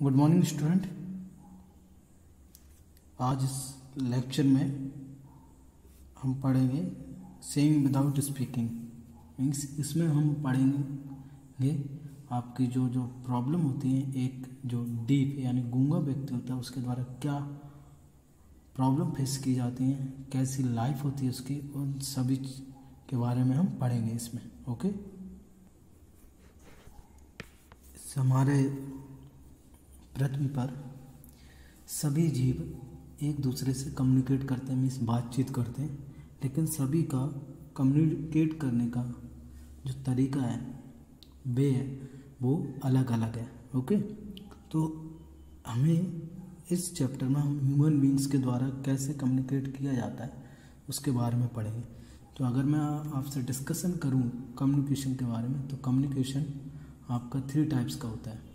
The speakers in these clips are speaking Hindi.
Good morning student. आज इस लेक्चर में हम पढ़ेंगे सेइंग विदाउट स्पीकिंग। मीन्स इसमें हम पढ़ेंगे आपकी जो जो प्रॉब्लम होती है, एक जो डीफ यानी गूंगा व्यक्ति होता है उसके द्वारा क्या प्रॉब्लम फेस की जाती हैं, कैसी लाइफ होती है उसकी, उन सभी के बारे में हम पढ़ेंगे इसमें। ओके, हमारे पृथ्वी पर सभी जीव एक दूसरे से कम्युनिकेट करते हैं, मीन्स बातचीत करते हैं, लेकिन सभी का कम्युनिकेट करने का जो तरीका है वे है वो अलग अलग है। ओके, तो हमें इस चैप्टर में हम ह्यूमन बींग्स के द्वारा कैसे कम्युनिकेट किया जाता है उसके बारे में पढ़ेंगे। तो अगर मैं आपसे डिस्कशन करूं कम्युनिकेशन के बारे में, तो कम्युनिकेशन आपका 3 टाइप्स का होता है।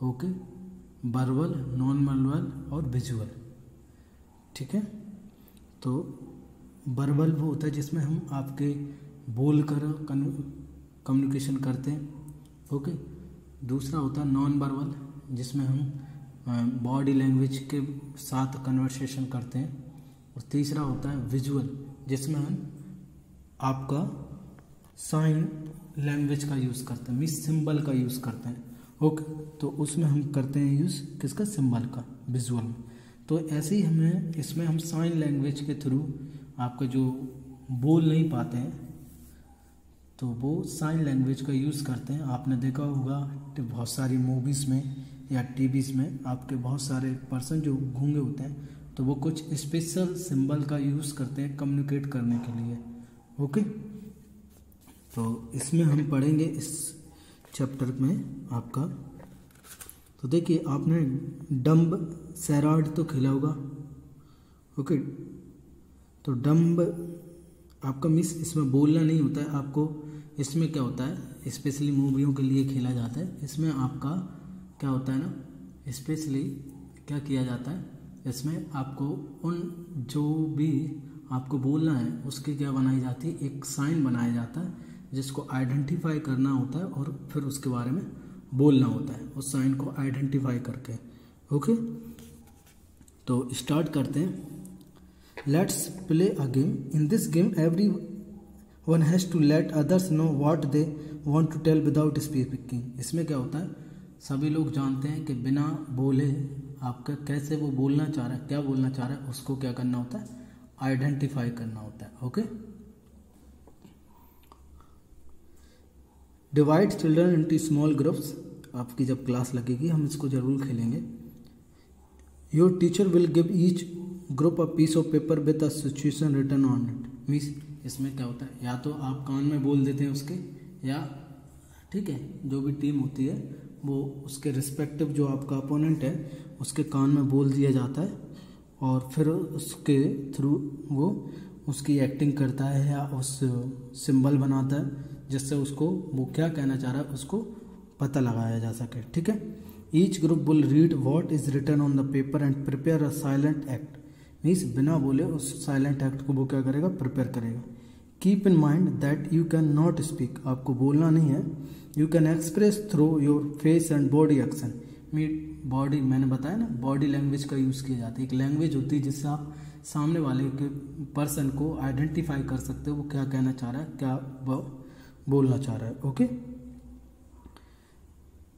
ओके, वर्बल, नॉन वर्बल और विजुअल। ठीक है, तो वर्बल वो होता है जिसमें हम आपके बोल कर कम्युनिकेशन करते हैं। ओके, दूसरा होता है नॉन वर्बल जिसमें हम बॉडी लैंग्वेज के साथ कन्वर्सेशन करते हैं, और तीसरा होता है विजुअल जिसमें हम आपका साइन लैंग्वेज का यूज़ करते हैं, मीन्स सिंबल का यूज़ करते हैं। ओके, तो उसमें हम करते हैं यूज़ किसका, सिंबल का, विजुअल में। तो ऐसे ही हमें इसमें हम साइन लैंग्वेज के थ्रू आपका जो बोल नहीं पाते हैं तो वो साइन लैंग्वेज का यूज़ करते हैं। आपने देखा होगा कि बहुत सारी मूवीज़ में या टीवीज़ में आपके बहुत सारे पर्सन जो गूंगे होते हैं तो वो कुछ स्पेशल सिंबल का यूज़ करते हैं कम्युनिकेट करने के लिए। ओके, तो इसमें हम पढ़ेंगे इस चैप्टर में आपका। तो देखिए, आपने डम्ब सैराड तो खेला होगा। ओके, तो डम्ब आपका मिस इसमें बोलना नहीं होता है आपको। इसमें क्या होता है, स्पेशली मूवियों के लिए खेला जाता है। इसमें आपका क्या होता है ना, स्पेशली क्या किया जाता है, इसमें आपको उन जो भी आपको बोलना है उसकी क्या बनाई जाती है, एक साइन बनाया जाता है जिसको आइडेंटिफाई करना होता है और फिर उसके बारे में बोलना होता है उस साइन को आइडेंटिफाई करके। ओके, तो स्टार्ट करते हैं। Let's play a game. In this game every one has to let others know what they want to tell without speaking. इसमें क्या होता है, सभी लोग जानते हैं कि बिना बोले आपका कैसे वो बोलना चाह रहा है, क्या बोलना चाह रहा है, उसको क्या करना होता है, आइडेंटिफाई करना होता है। Okay, divide children into small groups. आपकी जब क्लास लगेगी हम इसको जरूर खेलेंगे। Your teacher will give each group a piece of paper with a situation written on it. Means इसमें क्या होता है, या तो आप कान में बोल देते हैं उसके, या ठीक है जो भी टीम होती है वो उसके रिस्पेक्टिव जो आपका अपोनेंट है उसके कान में बोल दिया जाता है, और फिर उसके थ्रू वो उसकी एक्टिंग करता है या उस सिंबल बनाता है जिससे उसको वो क्या कहना चाह रहा है उसको पता लगाया जा सके। ठीक है, each group will read what is written on the paper and prepare a silent act. Means बिना बोले उस साइलेंट एक्ट को वो क्या करेगा, प्रिपेयर करेगा। Keep in mind that you can not speak. आपको बोलना नहीं है। You can express through your face and body action. Body, मैंने बताया ना, बॉडी लैंग्वेज का यूज़ किया जाता है। एक लैंग्वेज होती है जिससे आप सामने वाले के पर्सन को आइडेंटिफाई कर सकते हो वो क्या कहना चाह रहा है, क्या वो बोलना चाह रहा है। Okay,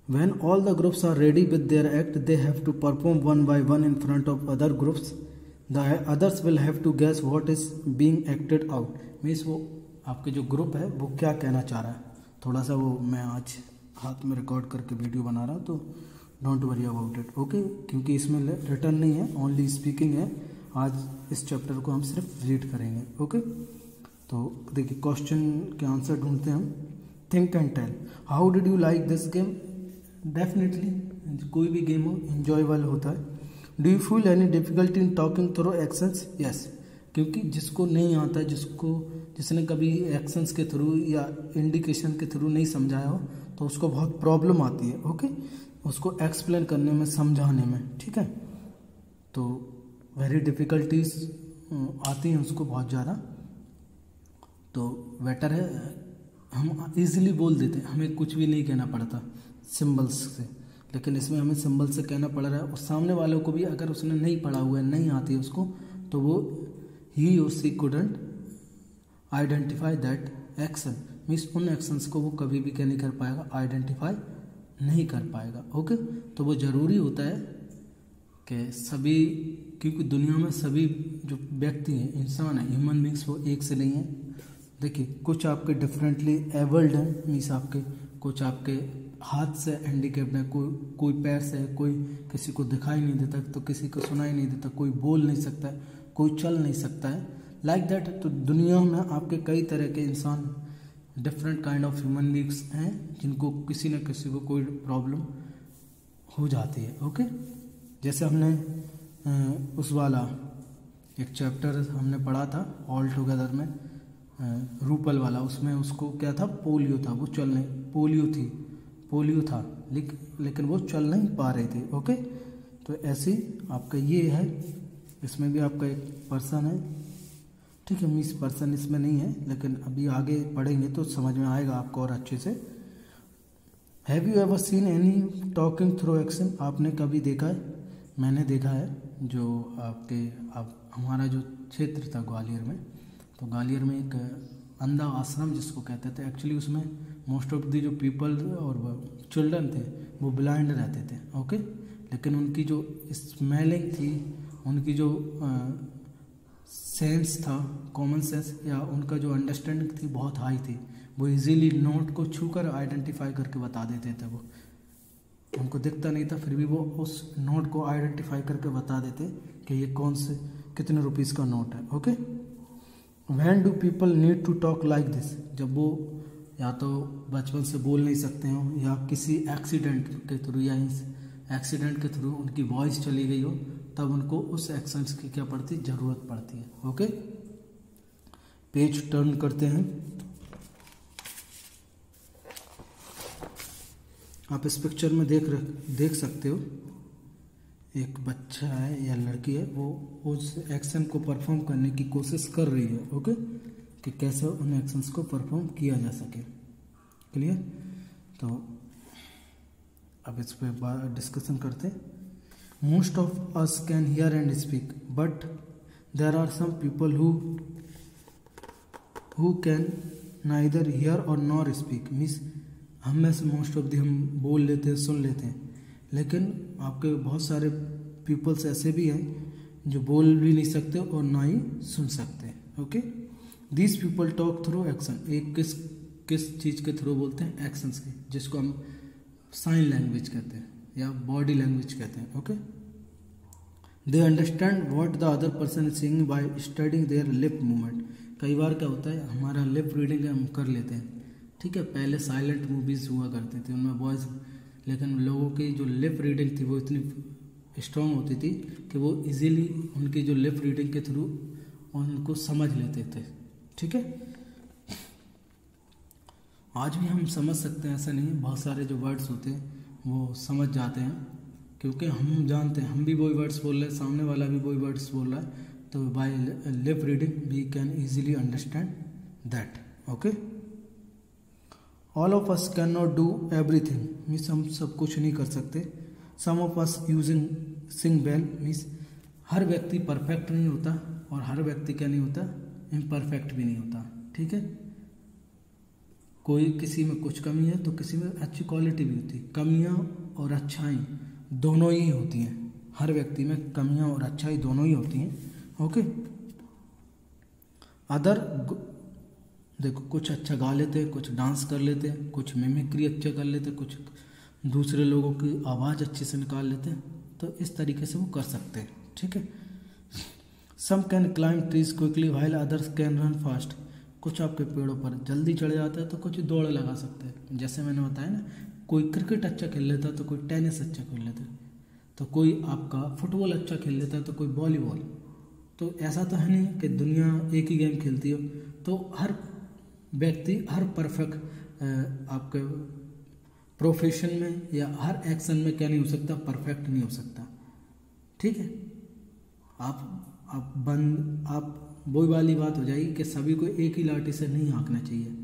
when all the groups are ready with their act, they have to perform one by one in front of other groups. The others will have to guess what is being acted out. Means वो आपके जो ग्रुप है वो क्या कहना चाह रहा है। थोड़ा सा वो मैं आज हाथ में रिकॉर्ड करके वीडियो बना रहा हूँ, तो don't worry about it. Okay, क्योंकि इसमें रिटर्न नहीं है, ओनली स्पीकिंग है। आज इस चैप्टर को हम सिर्फ रीड करेंगे। ओके, तो देखिए क्वेश्चन के आंसर ढूंढते हैं हम। Think and tell, how did you like this game. Definitely कोई भी गेम हो इंजॉयबल होता है। Do you feel any difficulty in talking through actions. Yes, क्योंकि जिसको नहीं आता है, जिसने कभी एक्शंस के थ्रू या इंडिकेशन के थ्रू नहीं समझाया हो तो उसको बहुत प्रॉब्लम आती है। ओके, उसको एक्सप्लेन करने में, समझाने में। ठीक है, तो वेरी डिफ़िकल्टीज आती हैं उसको बहुत ज़्यादा। तो बेटर है हम इजीली बोल देते हैं, हमें कुछ भी नहीं कहना पड़ता सिंबल्स से। लेकिन इसमें हमें सिंबल से कहना पड़ रहा है। और सामने वालों को भी अगर उसने नहीं पढ़ा हुआ है, नहीं आती है उसको, तो वो ही और she couldn't identify that action, means उन एक्शंस को वो कभी भी क्या नहीं कर पाएगा, आइडेंटिफाई नहीं कर पाएगा। ओके, तो वो ज़रूरी होता है कि सभी, क्योंकि दुनिया में सभी जो व्यक्ति हैं, इंसान है, ह्यूमन बींग्स, वो एक से नहीं है। देखिए, कुछ आपके डिफरेंटली एबल्ड हैं, मीन्स आपके कुछ आपके हाथ से हैंडीकेप्ड है, कोई पैर से है, कोई किसी को दिखाई नहीं देता, तो किसी को सुनाई नहीं देता, कोई बोल नहीं सकता है, कोई चल नहीं सकता है, लाइक दैट। तो दुनिया में आपके कई तरह के इंसान, different kind of human beings हैं, जिनको किसी न किसी को कोई प्रॉब्लम हो जाती है। ओके, जैसे हमने उस वाला एक चैप्टर हमने पढ़ा था ऑल टुगेदर में, रूपल वाला, उसमें उसको क्या था, पोलियो था, वो चल नहीं, पोलियो था, लेकिन वो चल नहीं पा रहे थे। ओके, तो ऐसे आपका ये है, इसमें भी आपका एक पर्सन है, ठीक है, मीन्स पर्सन इसमें नहीं है, लेकिन अभी आगे पढ़ेंगे तो समझ में आएगा आपको और अच्छे से। Have you ever seen any talking through action, आपने कभी देखा है? मैंने देखा है, जो हमारा जो क्षेत्र था ग्वालियर में, तो ग्वालियर में एक अंधा आश्रम जिसको कहते थे, एक्चुअली उसमें मोस्ट ऑफ दी जो पीपल और चिल्ड्रन थे वो ब्लाइंड रहते थे। ओके, लेकिन उनकी जो स्मेलिंग थी, उनकी जो सेंस था, कॉमन सेंस, या उनका जो अंडरस्टैंडिंग थी बहुत हाई थी। वो इजीली नोट को छूकर आइडेंटिफाई करके बता देते थे। वो उनको दिखता नहीं था, फिर भी वो उस नोट को आइडेंटिफाई करके बता देते कि ये कौन से कितने रुपीस का नोट है। Okay, when do people need to talk like this, जब वो या तो बचपन से बोल नहीं सकते हो, या किसी एक्सीडेंट के थ्रू, या एक्सीडेंट के थ्रू उनकी वॉइस चली गई हो, तब उनको उस एक्शंस की क्या पड़ती, ज़रूरत पड़ती है। ओके, पेज टर्न करते हैं। आप इस पिक्चर में देख सकते हो, एक बच्चा है या लड़की है, वो उस एक्शन को परफॉर्म करने की कोशिश कर रही है। ओके, कि कैसे उन एक्शंस को परफॉर्म किया जा सके। क्लियर? तो अब इस पर डिस्कशन करते हैं। Most of us can hear and speak, but there are some people who can neither hear और नॉर स्पीक, मीन्स हम में से मोस्ट ऑफ दी हम बोल लेते हैं, सुन लेते हैं, लेकिन आपके बहुत सारे पीपल्स ऐसे भी हैं जो बोल भी नहीं सकते और ना ही सुन सकते। Okay, these people talk through action, एक किस चीज़ के थ्रू बोलते हैं, एक्शंस के, जिसको हम साइन लैंग्वेज कहते हैं या बॉडी लैंग्वेज कहते हैं। Okay, they understand what the other person is saying by studying there lip movement. कई बार क्या होता है, हमारा लिप रीडिंग हम कर लेते हैं, ठीक है, पहले साइलेंट मूवीज हुआ करते थे, उनमें वॉइस, लेकिन लोगों की जो लिप रीडिंग थी वो इतनी स्ट्रांग होती थी कि वो इजीली उनकी जो लिप रीडिंग के थ्रू उनको समझ लेते थे। ठीक है, आज भी हम समझ सकते हैं, ऐसा नहीं है, बहुत सारे जो वर्ड्स होते हैं वो समझ जाते हैं, क्योंकि हम जानते हैं हम भी वही वर्ड्स बोल रहे हैं, सामने वाला भी वही वर्ड्स बोल रहा है, तो by lip reading we can easily understand that. Okay, all of us can not do everything, means हम सब कुछ नहीं कर सकते। Some of us using sing well, means हर व्यक्ति परफेक्ट नहीं होता और हर व्यक्ति क्या नहीं होता, इम्परफेक्ट भी नहीं होता। ठीक है, कोई किसी में कुछ कमी है तो किसी में अच्छी क्वालिटी भी होती है। कमियां और अच्छाई दोनों ही होती हैं, हर व्यक्ति में कमियां और अच्छाई दोनों ही होती हैं। ओके, अदर देखो, कुछ अच्छा गा लेते हैं, कुछ डांस कर लेते हैं, कुछ मिमिक्री अच्छा कर लेते हैं, कुछ दूसरे लोगों की आवाज़ अच्छे से निकाल लेते हैं, तो इस तरीके से वो कर सकते हैं। ठीक है, some can climb trees quickly while others can run fast, कुछ आपके पेड़ों पर जल्दी चढ़ जाता है तो कुछ दौड़ लगा सकते हैं। जैसे मैंने बताया ना, कोई क्रिकेट अच्छा खेल लेता है तो कोई टेनिस अच्छा खेल लेता है, तो कोई आपका फुटबॉल अच्छा खेल लेता है तो कोई वॉलीबॉल। तो ऐसा तो है नहीं कि दुनिया एक ही गेम खेलती हो, तो हर व्यक्ति हर परफेक्ट आपके प्रोफेशन में या हर एक्शन में क्या नहीं हो सकता, परफेक्ट नहीं हो सकता। ठीक है, आप वही वाली बात हो जाएगी कि सभी को एक ही लाठी से नहीं हाँकना चाहिए।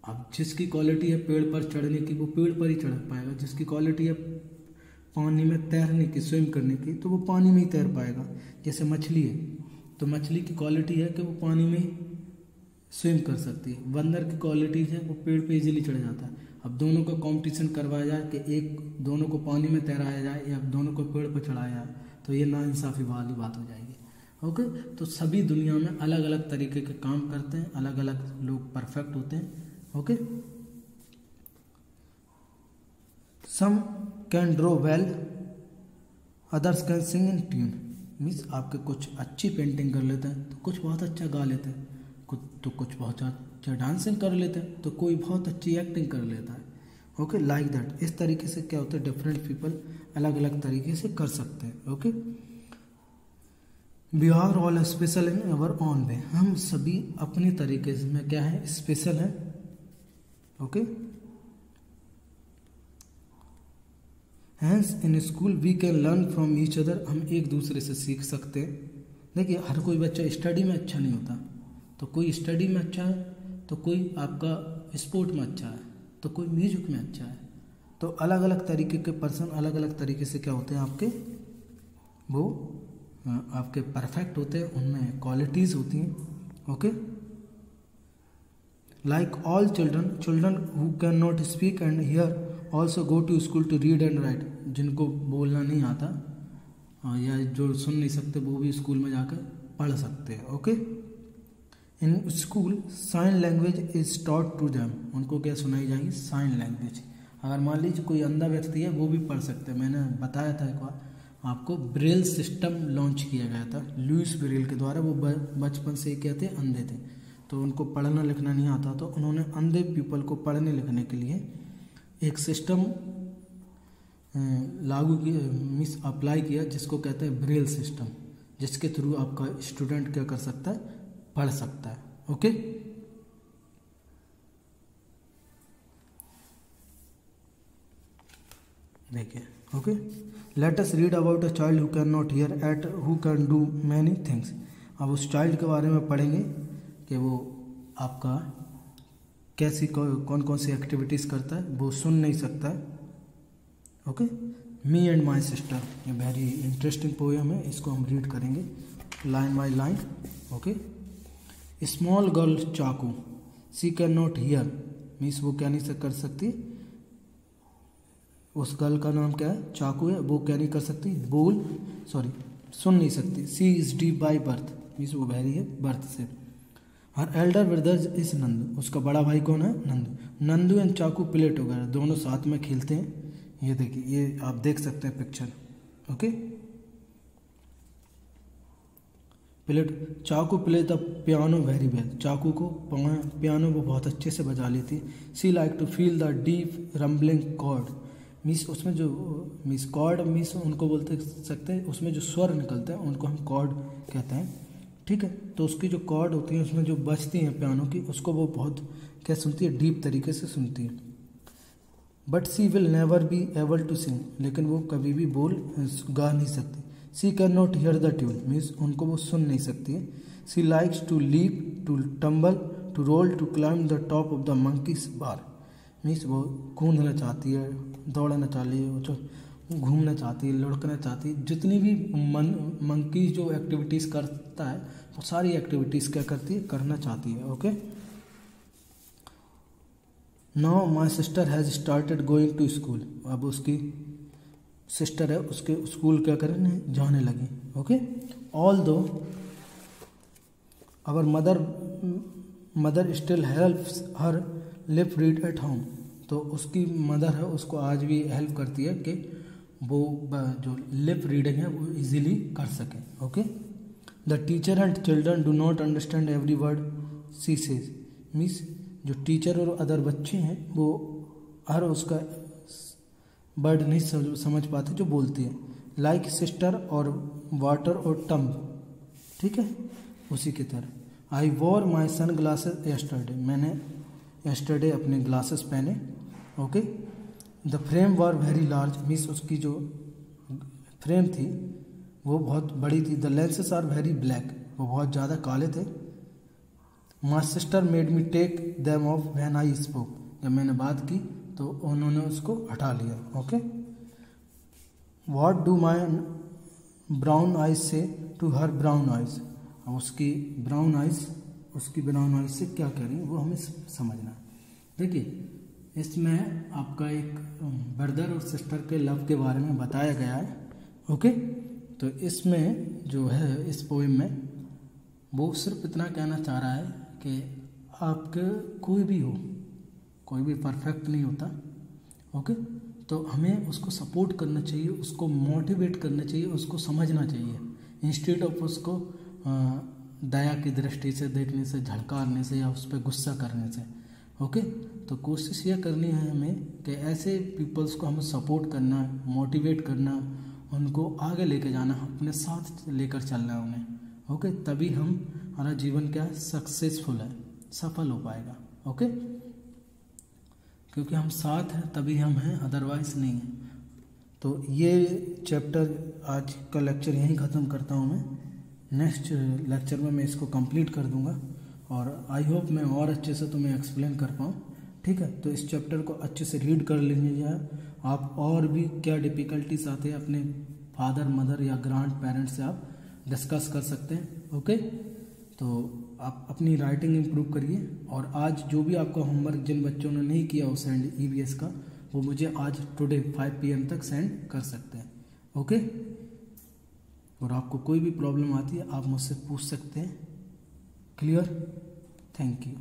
अब जिसकी क्वालिटी है पेड़ पर चढ़ने की वो पेड़ पर ही चढ़ पाएगा, जिसकी क्वालिटी है पानी में तैरने की, स्विम करने की, तो वो पानी में ही तैर पाएगा। जैसे मछली है तो मछली की क्वालिटी है कि वो पानी में स्विम कर सकती है। बंदर की क्वालिटी है वो पेड़ पे इजीली चढ़ जाता है। अब दोनों का कंपटीशन करवाया जाए कि एक दोनों को पानी में तैराया जाए या दोनों को पेड़ पर चढ़ाया जाए, तो ये नाइंसाफ़ी वाली बात हो जाएगी। ओके, तो सभी दुनिया में अलग अलग तरीके के काम करते हैं, अलग अलग लोग परफेक्ट होते हैं। Okay, some can draw well, others can sing in tune. Means आपके कुछ अच्छी पेंटिंग कर लेते हैं तो कुछ बहुत अच्छा गा लेते हैं, कुछ बहुत अच्छा डांसिंग कर लेते हैं, तो कोई बहुत अच्छी एक्टिंग कर लेता है। Okay, like that. इस तरीके से क्या होता है, डिफरेंट पीपल अलग अलग तरीके से कर सकते हैं। Okay, we are all special in our own way. हम सभी अपनी तरीके से में क्या है, स्पेशल है। Okay, hence in school we can learn from each other. हम एक दूसरे से सीख सकते हैं। देखिए, हर कोई बच्चा स्टडी में अच्छा नहीं होता, तो कोई स्टडी में अच्छा है, तो कोई आपका स्पोर्ट में अच्छा है, तो कोई म्यूजिक में अच्छा है। तो अलग अलग तरीके के पर्सन अलग अलग तरीके से क्या होते हैं आपके, वो आपके परफेक्ट होते हैं, उनमें क्वालिटीज़ होती हैं। Okay, like all children who can not speak and hear also go to school to read and write. जिनको बोलना नहीं आता या जो सुन नहीं सकते वो भी स्कूल में जाकर पढ़ सकते हैं। Okay, in school sign language is taught to them. उनको क्या सुनाई जाएगी, साइन लैंग्वेज। अगर मान लीजिए कोई अंधा व्यक्ति है वो भी पढ़ सकते हैं। मैंने बताया था एक बार आपको, ब्रेल सिस्टम लॉन्च किया गया था लुइस ब्रेल के द्वारा। वो बचपन से क्या थे, अंधे थे, तो उनको पढ़ना लिखना नहीं आता, तो उन्होंने अंधे पीपल को पढ़ने लिखने के लिए एक सिस्टम लागू किया, मीन्स अप्लाई किया, जिसको कहते हैं ब्रेल सिस्टम, जिसके थ्रू आपका स्टूडेंट क्या कर सकता है, पढ़ सकता है। ओके, देखिए। Okay, let us read about a child who can not here eight who can do many things. अब उस चाइल्ड के बारे में पढ़ेंगे कि वो आपका कैसी कौन कौन सी एक्टिविटीज़ करता है, वो सुन नहीं सकता है। Okay, me and my sister, ये वेरी इंटरेस्टिंग पोएम है, इसको हम रीड करेंगे line by line. Okay, small girl चाकू, सी कैन नॉट हियर, मीन्स वो क्या नहीं कर सकती, उस गर्ल का नाम क्या है, चाकू है, वो क्या नहीं कर सकती, सुन नहीं सकती। She is deaf by birth, means वो बहरी है बर्थ से। हर एल्डर ब्रदर इज नंदू, उसका बड़ा भाई कौन है, Nandu. Nandu and Chaku play together, दोनों साथ में खेलते हैं। ये देखिए, ये आप देख सकते हैं picture. Okay, Chaku play the piano very well, Chaku को पियानो वो बहुत अच्छे से बजा लेती। She like to feel the deep rumbling chord, means उसमें जो मीस कॉर्ड मीस उनको बोलते सकते हैं, उसमें जो स्वर निकलते हैं उनको हम कॉर्ड कहते हैं। ठीक है, तो उसकी जो कॉर्ड होती है उसमें जो बजती हैं पियानो की, उसको वो बहुत क्या सुनती है, डीप तरीके से सुनती है। But she will never be able to sing, लेकिन वो कभी भी गा नहीं सकती। She can not hear the tune, means उनको वो सुन नहीं सकती है। She likes to leap, to tumble, to roll, to climb the top of the monkeys bar, means वो कूदना चाहती है, दौड़ना चाहती है, घूमना चाहती है, लुढ़कना चाहती है। जितनी भी मंकी जो एक्टिविटीज़ करता है वो सारी एक्टिविटीज़ क्या करती है, करना चाहती है। Okay, now my sister has started going to school, अब उसकी सिस्टर है, उसके स्कूल क्या करने जाने लगी। ओके, ऑल दो our mother still helps her lip read at home, तो उसकी मदर है उसको आज भी हेल्प करती है कि वो जो लिप रीडिंग है वो इजीली कर सके। Okay, the teacher and children do not understand every word she says, means जो टीचर और अदर बच्चे हैं वो हर उसका वर्ड नहीं समझ पाते जो बोलती है। लाइक सिस्टर और वाटर और टम्ब, ठीक है, उसी की तरह। I wore my sunglasses yesterday, मैंने यस्टरडे अपने ग्लासेस पहने। Okay, the frame were very large, means उसकी जो फ्रेम थी वो बहुत बड़ी थी। The lenses are very black, वो बहुत ज़्यादा काले थे। My sister made me take them off when I spoke, जब मैंने बात की तो उन्होंने उसको हटा लिया। Okay, what do my brown eyes से टू हर ब्राउन आइज, अब उसकी ब्राउन आइज से क्या कह रही है वो हमें समझना है। देखिए, इसमें आपका एक ब्रदर और सिस्टर के लव के बारे में बताया गया है। ओके, तो इसमें जो है इस पोएम में वो सिर्फ इतना कहना चाह रहा है कि आपके कोई भी परफेक्ट नहीं होता। ओके, तो हमें उसको सपोर्ट करना चाहिए, उसको मोटिवेट करना चाहिए, उसको समझना चाहिए, इंस्टेड ऑफ उसको दया की दृष्टि से देखने से, झड़कारने से या उस पर गुस्सा करने से। ओके, तो कोशिश ये करनी है हमें कि ऐसे पीपल्स को हमें सपोर्ट करना, मोटिवेट करना, उनको आगे लेके जाना, अपने साथ लेकर चलना है उन्हें। ओके, तभी हमारा जीवन क्या है, सक्सेसफुल है, सफल हो पाएगा। ओके, क्योंकि हम साथ हैं तभी हम हैं, अदरवाइज नहीं है। तो ये चैप्टर आज का लेक्चर यहीं ख़त्म करता हूँ मैं। नेक्स्ट लेक्चर में मैं इसको कंप्लीट कर दूंगा और आई होप मैं और अच्छे से तुम्हें एक्सप्लेन कर पाऊँ। ठीक है, तो इस चैप्टर को अच्छे से रीड कर लीजिए आप। और भी क्या डिफ़िकल्टीज आते हैं अपने फादर मदर या ग्रैंड पेरेंट्स से आप डिस्कस कर सकते हैं। ओके, तो आप अपनी राइटिंग इम्प्रूव करिए और आज जो भी आपका होमवर्क जिन बच्चों ने नहीं किया हो सेंड EVS का, वो मुझे आज टुडे 5 PM तक सेंड कर सकते हैं। ओके, और आपको कोई भी प्रॉब्लम आती है आप मुझसे पूछ सकते हैं। क्लियर? Thank you.